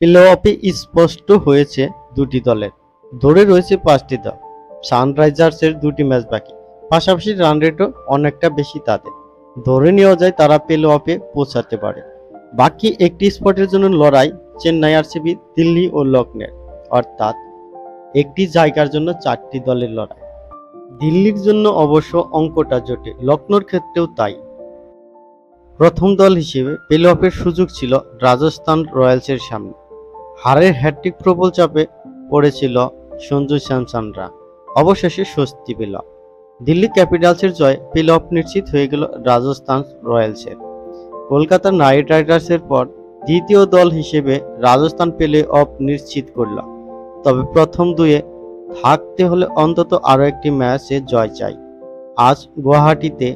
Play অফে স্পষ্ট হয়েছে দুটি দলের, ধরে রয়েছে 5টি দল। সানরাইজার্সের 2টি ম্যাচ বাকি, পাশাপাশি রান রেটও অনেকটা বেশি তাদের। ধরে নেওয়া যায় তারা প্লে অফে পৌঁছাতে পারে। বাকি একটি স্পটের জন্য লড়াই চেন্নাই, আরসিবি, দিল্লি ও লখনৌর, অর্থাৎ একটি জায়গার জন্য 4টি দলের লড়াই। দিল্লির জন্য অবশ্য অঙ্কটা জটিল, লখনৌর ক্ষেত্রেও তাই। প্রথম দল হিসেবে প্লে অফের সুযোগ ছিল রাজস্থান রয়্যালসের সামনে। হারের হ্যাট্রিক প্রবল চাপে পড়েছিল সঞ্জু স্যামসনরা, অবশেষে স্বস্তি পেল। দিল্লি ক্যাপিটালসের জয় প্লে অফ নিশ্চিত হয়ে গেল রাজস্থান রয়্যালসের। কলকাতা নাইট রাইডার্সের পর দ্বিতীয় দল হিসেবে রাজস্থান প্লে অফ নিশ্চিত করল। তবে প্রথম দুয়ে থাকতে হলে অন্তত আরও একটি ম্যাচে জয় চাই। আজ গুয়াহাটিতে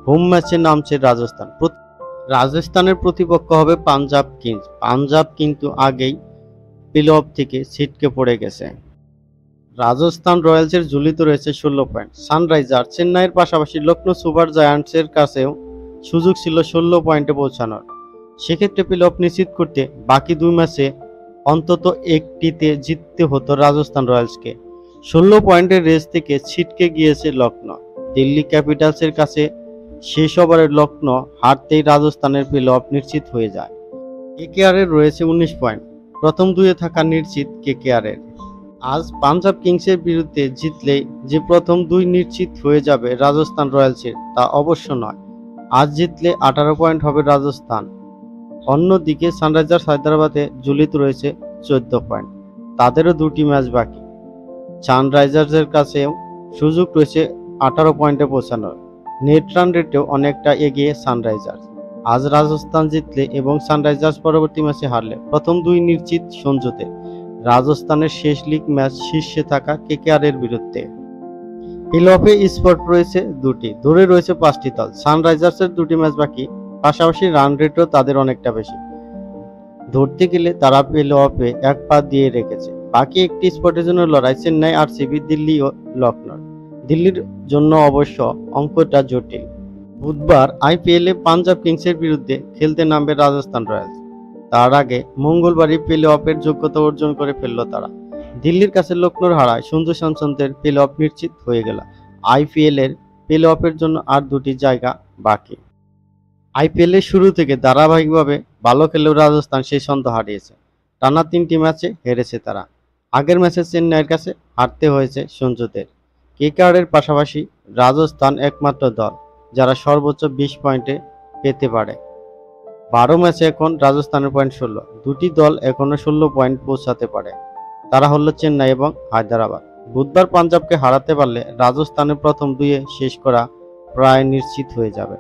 হোম ম্যাচে নামছে রাজস্থান। রাজস্থানের প্রতিপক্ষ হবে পাঞ্জাব কিংস। পাঞ্জাব কিন্তু আগেই প্লে অফ থেকে ছিটকে পড়ে গেছে। রাজস্থান রয়্যালসের ঝুলিতে রয়েছে 16 পয়েন্ট। সানরাইজার্স, চেন্নাইয়ের পাশাপাশি লখনৌ সুপার জায়ান্টসের কাছেও সুযোগ ছিল 16 পয়েন্টে পৌঁছানোর। সেক্ষেত্রে প্লে অফ নিশ্চিত করতে বাকি 2 ম্যাচে অন্তত একটিতে জিততে হতো রাজস্থান রয়্যালসকে। 16 পয়েন্টের রেস থেকে ছিটকে গিয়েছে লখনৌ। দিল্লি ক্যাপিটালসের কাছে শেষ ওভারে লখনৌ হারতেই রাজস্থানের প্লে অফ নিশ্চিত হয়ে যায়। কেকেআরের রয়েছে 19 পয়েন্ট। প্রথম দুয়ে থাকা নিশ্চিত কেকেআরের। আজ পাঞ্জাব কিংসের বিরুদ্ধে জিতলে যে প্রথম 2 নিশ্চিত হয়ে যাবে রাজস্থান রয়্যালসের, তা অবশ্য নয়। আজ জিতলে 18 পয়েন্ট হবে রাজস্থান। অন্যদিকে সানরাইজার্স হায়দ্রাবাদে ঝুলিতে রয়েছে 14 পয়েন্ট। তাদেরও 2টি ম্যাচ বাকি। সানরাইজার্সের কাছেও সুযোগ রয়েছে 18 পয়েন্টে পৌঁছানোর। নেট রান রেটেও অনেকটা এগিয়ে সানরাইজার্স। আজ রাজস্থান জিতলে এবং সানরাইজার্স পরবর্তী ম্যাচে হারলে প্রথম 2 নিশ্চিত সঞ্জুতে। রাজস্থানের শেষ লিগ ম্যাচ শীর্ষে থাকা কেকেআরের বিরুদ্ধে। প্লে অফে স্পট রয়েছে 2টি, ধরে রয়েছে 5টি দল। সানরাইজার্সের 2টি ম্যাচ বাকি, পাশাপাশি রান রেটও তাদের অনেকটা বেশি। ধরতে গেলে তারা প্লে অফে 1 পা দিয়ে রেখেছে। বাকি একটি স্পটের জন্য লড়াই চেন্নাই, আরসিবি, দিল্লি ও লখনৌ। দিল্লির জন্য অবশ্য অঙ্কটা জটিল। বুধবার আইপিএলে পাঞ্জাব কিংসের বিরুদ্ধে খেলতে নামবে রাজস্থান রয়্যালস। তার আগে মঙ্গলবারই প্লে অফের যোগ্যতা অর্জন করে ফেলল তারা। দিল্লির কাছে লখনৌর হারায় সঞ্জু স্যামসনদের প্লে অফ নিশ্চিত হয়ে গেল। আইপিএলের প্লে অফের জন্য আর 2টি জায়গা বাকি। আইপিএলের শুরু থেকে ধারাবাহিকভাবে ভালো খেলেও রাজস্থান সেই ছন্দ হারিয়েছে। টানা 3টি ম্যাচে হেরেছে তারা। আগের ম্যাচে চেন্নাইয়ের কাছে হারতে হয়েছে সঞ্জুদের। কেকেআরের পাশাপাশি রাজস্থান একমাত্র দল যারা সর্বোচ্চ 20 পয়েন্টে পেতে পারে। 12 ম্যাচে এখন রাজস্থানের পয়েন্ট 16। 2টি দল এখনো 16 পয়েন্ট পৌঁছাতে পারে। তারা হলো চেন্নাই এবং হায়দ্রাবাদ। বুধবার পাঞ্জাবকে হারাতে পারলে রাজস্থানের প্রথম 2-এ শেষ করা প্রায় নিশ্চিত হয়ে যাবে।